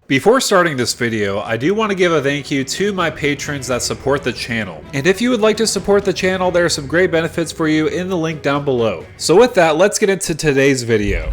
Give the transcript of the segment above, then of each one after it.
Before starting this video, I do want to give a thank you to my patrons that support the channel. And if you would like to support the channel, there are some great benefits for you in the link down below. So with that, let's get into today's video.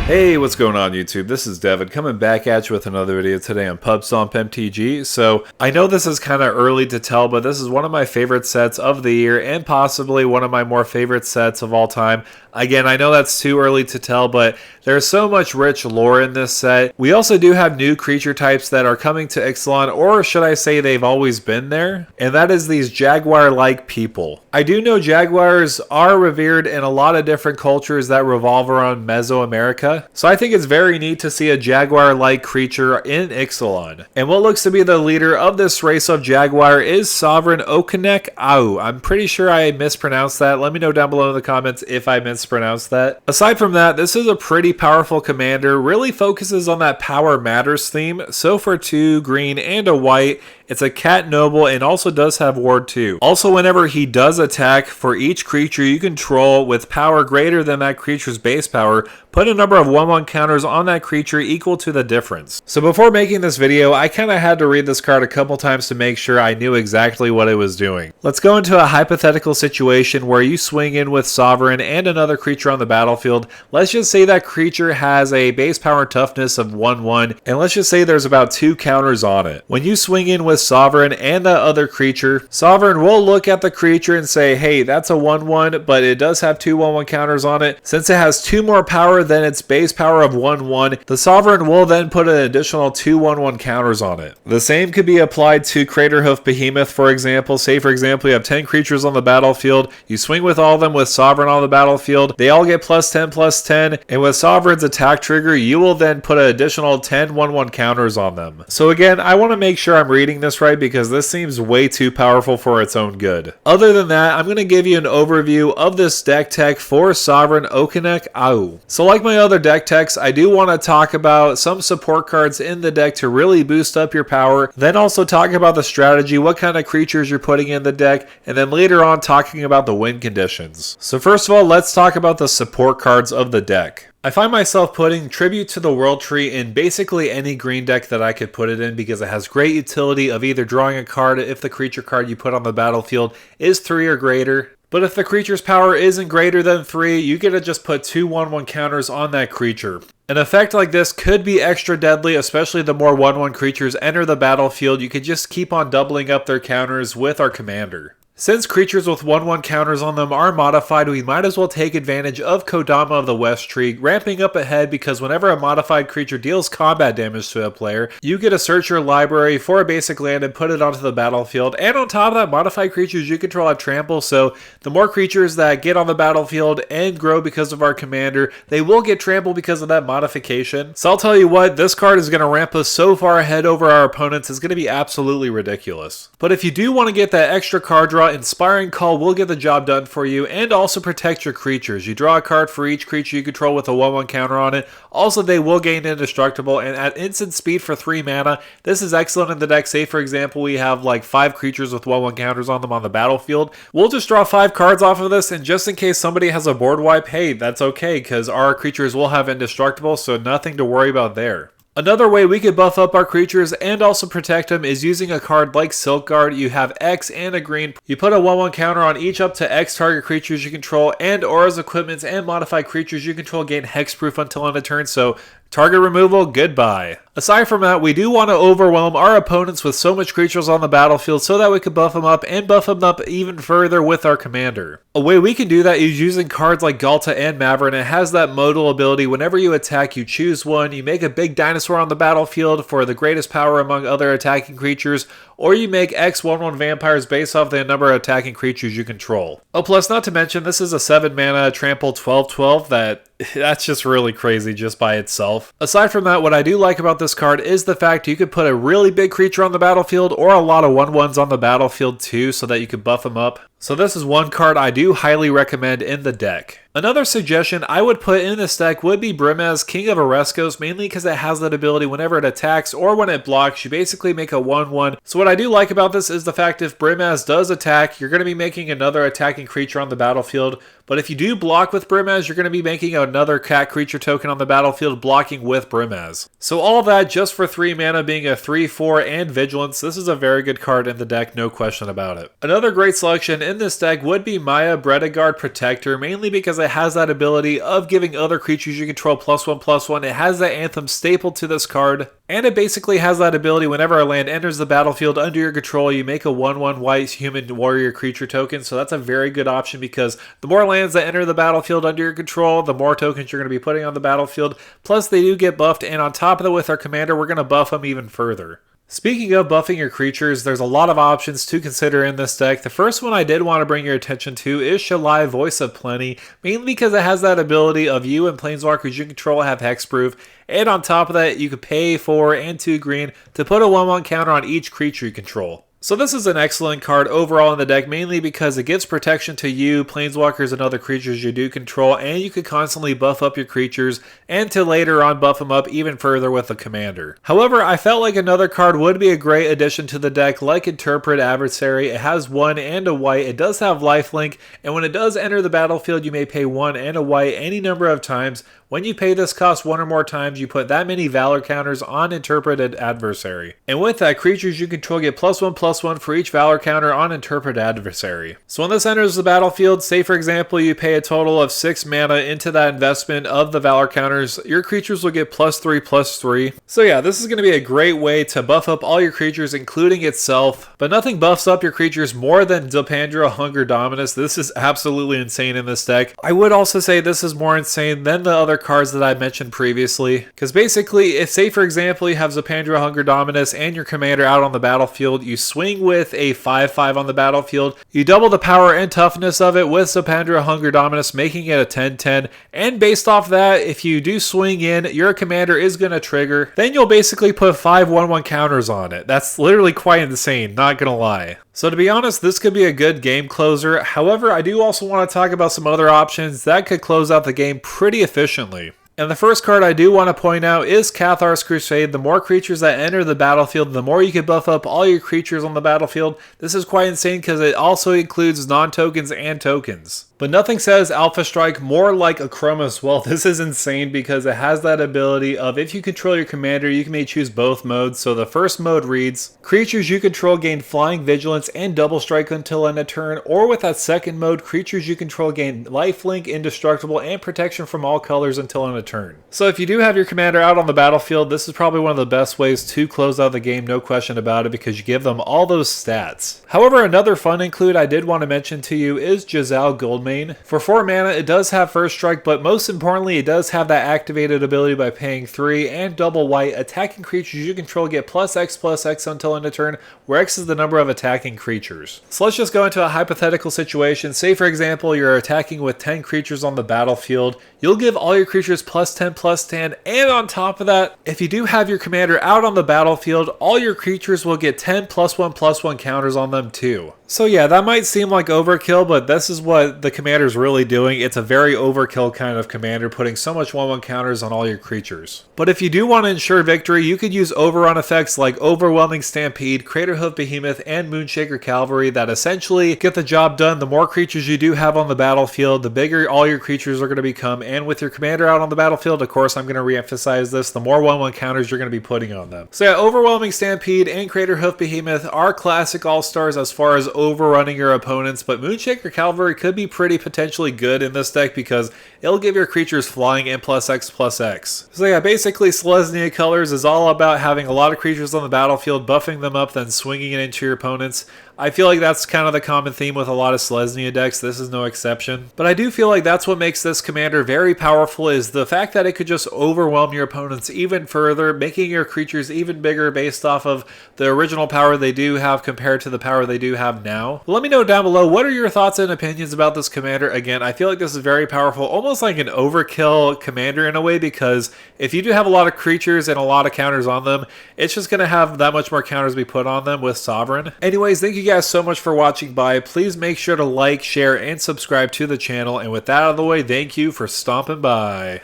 Hey, what's going on YouTube? This is Devin coming back at you with another video today on PubStomp MTG. So I know this is kind of early to tell, but this is one of my favorite sets of the year and possibly one of my more favorite sets of all time. Again, I know that's too early to tell, but there's so much rich lore in this set. We also do have new creature types that are coming to Ixalan, or should I say they've always been there, and that is these jaguar-like people. I do know jaguars are revered in a lot of different cultures that revolve around Mesoamerica, so I think it's very neat to see a jaguar-like creature in Ixalan. And what looks to be the leader of this race of jaguar is Sovereign Okinec Ahau. I'm pretty sure I mispronounced that. Let me know down below in the comments if I mispronounced that. Aside from that, this is a pretty powerful commander, really focuses on that power matters theme. So for 2 green and a white, it's a cat noble and also does have ward 2. Also, whenever he does attack, for each creature you control with power greater than that creature's base power, put a number of 1/1 counters on that creature equal to the difference. So before making this video, I kind of had to read this card a couple times to make sure I knew exactly what it was doing. Let's go into a hypothetical situation where you swing in with Sovereign and another creature on the battlefield. Let's just say that creature has a base power toughness of 1/1, and let's just say there's about 2 counters on it. When you swing in with Sovereign and that other creature, Sovereign will look at the creature and say, hey, that's a 1/1, but it does have 2 1/1 counters on it. Since it has 2 more power than its base power of 1/1, the Sovereign will then put an additional 2 1/1 counters on it. The same could be applied to Craterhoof Behemoth, for example. Say, for example, you have 10 creatures on the battlefield, you swing with all of them with Sovereign on the battlefield, they all get +10/+10, and with Sovereign's attack trigger, you will then put an additional 10 1/1 counters on them. So again, I want to make sure I'm reading this right because this seems way too powerful for its own good. Other than that, I'm going to give you an overview of this deck tech for Sovereign Okinec Ahau. So like my other deck techs, I do want to talk about some support cards in the deck to really boost up your power, then also talk about the strategy, what kind of creatures you're putting in the deck, and then later on talking about the win conditions. So first of all, let's talk about the support cards of the deck. I find myself putting Tribute to the World Tree in basically any green deck that I could put it in because it has great utility of either drawing a card if the creature card you put on the battlefield is 3 or greater. But if the creature's power isn't greater than 3, you get to just put 2 1/1 counters on that creature. An effect like this could be extra deadly, especially the more 1/1 creatures enter the battlefield. You could just keep on doubling up their counters with our commander. Since creatures with 1/1 counters on them are modified, we might as well take advantage of Kodama of the West Tree, ramping up ahead because whenever a modified creature deals combat damage to a player, you get to search your library for a basic land and put it onto the battlefield. And on top of that, modified creatures you control have trample, so the more creatures that get on the battlefield and grow because of our commander, they will get trample because of that modification. So I'll tell you what, this card is going to ramp us so far ahead over our opponents, it's going to be absolutely ridiculous. But if you do want to get that extra card draw, Inspiring Call will get the job done for you and also protect your creatures. You draw a card for each creature you control with a 1/1 counter on it. Also, they will gain Indestructible, and at instant speed for 3 mana, this is excellent in the deck. Say, for example, we have like 5 creatures with 1/1 counters on them on the battlefield. We'll just draw 5 cards off of this, and just in case somebody has a board wipe, hey, that's okay, because our creatures will have Indestructible, so nothing to worry about there. Another way we could buff up our creatures and also protect them is using a card like Silk Guard. You have X and a green. You put a 1/1 counter on each up to X target creatures you control, and auras, equipments, and modified creatures you control gain hexproof until end of turn, so target removal, goodbye. Aside from that, we do want to overwhelm our opponents with so much creatures on the battlefield so that we can buff them up and buff them up even further with our commander. A way we can do that is using cards like Galta and Maverin. It has that modal ability. Whenever you attack, you choose one, you make a big dinosaur on the battlefield for the greatest power among other attacking creatures, or you make X 1/1 vampires based off the number of attacking creatures you control. Oh, plus not to mention, this is a 7 mana trample 12/12 that's just really crazy just by itself. Aside from that, what I do like about this card is the fact you could put a really big creature on the battlefield or a lot of 1/1s on the battlefield too so that you could buff them up. So this is one card I do highly recommend in the deck. Another suggestion I would put in this deck would be Brimaz, King of Oreskos, mainly because it has that ability whenever it attacks or when it blocks, you basically make a 1/1. So what I do like about this is the fact if Brimaz does attack, you're going to be making another attacking creature on the battlefield. But if you do block with Brimaz, you're going to be making another cat creature token on the battlefield blocking with Brimaz. So all that just for 3 mana being a 3/4 and Vigilance. This is a very good card in the deck, no question about it. Another great selection in this deck would be Maya Bredegard Protector, mainly because it has that ability of giving other creatures you control +1/+1. It has that Anthem staple to this card. And it basically has that ability whenever a land enters the battlefield under your control, you make a 1/1 white human warrior creature token. So that's a very good option because the more lands that enter the battlefield under your control, the more tokens you're going to be putting on the battlefield. Plus they do get buffed, and on top of that with our commander, we're going to buff them even further. Speaking of buffing your creatures, there's a lot of options to consider in this deck. The first one I did want to bring your attention to is Shalai, Voice of Plenty, mainly because it has that ability of you and planeswalkers you control have hexproof, and on top of that, you could pay 4 and 2 green to put a 1/1 counter on each creature you control. So this is an excellent card overall in the deck, mainly because it gives protection to you, planeswalkers, and other creatures you do control, and you could constantly buff up your creatures, and to later on buff them up even further with the commander. However, I felt like another card would be a great addition to the deck, like Interpret Adversary. It has 1 and a white, it does have lifelink, and when it does enter the battlefield, you may pay 1 and a white any number of times. When you pay this cost 1 or more times, you put that many Valor counters on Interpreted Adversary. And with that, creatures you control get +1/+1 for each Valor counter on Interpreted Adversary. So when this enters the battlefield, say for example you pay a total of 6 mana into that investment of the Valor counters, your creatures will get +3/+3. So yeah, this is going to be a great way to buff up all your creatures, including itself. But nothing buffs up your creatures more than Zopandra Hunger Dominus. This is absolutely insane in this deck. I would also say this is more insane than the other cards that I mentioned previously, because basically if say for example you have Zopandra Hunger Dominus and your commander out on the battlefield, you swing with a 5/5 on the battlefield, you double the power and toughness of it with Zopandra Hunger Dominus, making it a 10/10, and based off that, if you do swing in, your commander is going to trigger, then you'll basically put 5 1/1 counters on it. That's literally quite insane, not gonna lie. So to be honest, this could be a good game closer. However, I do also want to talk about some other options that could close out the game pretty efficiently. And the first card I do want to point out is Cathar's Crusade. The more creatures that enter the battlefield, the more you can buff up all your creatures on the battlefield. This is quite insane because it also includes non-tokens and tokens. But nothing says Alpha Strike more like a Chromos. Well, this is insane because it has that ability of if you control your commander, you may choose both modes. So the first mode reads, creatures you control gain Flying, Vigilance, and Double Strike until end of turn. Or with that second mode, creatures you control gain Lifelink, Indestructible, and Protection from all colors until end of turn. So if you do have your commander out on the battlefield, this is probably one of the best ways to close out the game, no question about it, because you give them all those stats. However, another fun include I did want to mention to you is Giselle Goldmane. For 4 mana, it does have First Strike, but most importantly, it does have that activated ability by paying 3 and double white. Attacking creatures you control get +X/+X until end of turn, where X is the number of attacking creatures. So let's just go into a hypothetical situation. Say for example, you're attacking with 10 creatures on the battlefield. You'll give all your creatures +10/+10, and on top of that, if you do have your commander out on the battlefield, all your creatures will get 10 +1/+1 counters on them too. So yeah, that might seem like overkill, but this is what the commander's really doing. It's a very overkill kind of commander, putting so much 1/1 counters on all your creatures. But if you do want to ensure victory, you could use overrun effects like Overwhelming Stampede, Craterhoof Behemoth, and Moonshaker Cavalry that essentially get the job done. The more creatures you do have on the battlefield, the bigger all your creatures are going to become, and with your commander out on the battlefield, of course I'm going to re-emphasize this, the more 1/1 counters you're going to be putting on them. So yeah, Overwhelming Stampede and Craterhoof Behemoth are classic all-stars as far as overrunning your opponents, but Moonshaker Cavalry could be pretty potentially good in this deck because it'll give your creatures flying and +X/+X. So yeah, basically Selesnya Colors is all about having a lot of creatures on the battlefield, buffing them up, then swinging it into your opponents. I feel like that's kind of the common theme with a lot of Selesnya decks. This is no exception. But I do feel like that's what makes this commander very powerful, is the fact that it could just overwhelm your opponents even further, making your creatures even bigger based off of the original power they do have compared to the power they do have now. Let me know down below, what are your thoughts and opinions about this commander? Again, I feel like this is very powerful, almost like an overkill commander in a way, because if you do have a lot of creatures and a lot of counters on them, it's just going to have that much more counters be put on them with Sovereign. Anyways, thank you you guys so much for watching by. Please make sure to like, share, and subscribe to the channel. And with that out of the way, thank you for stomping by.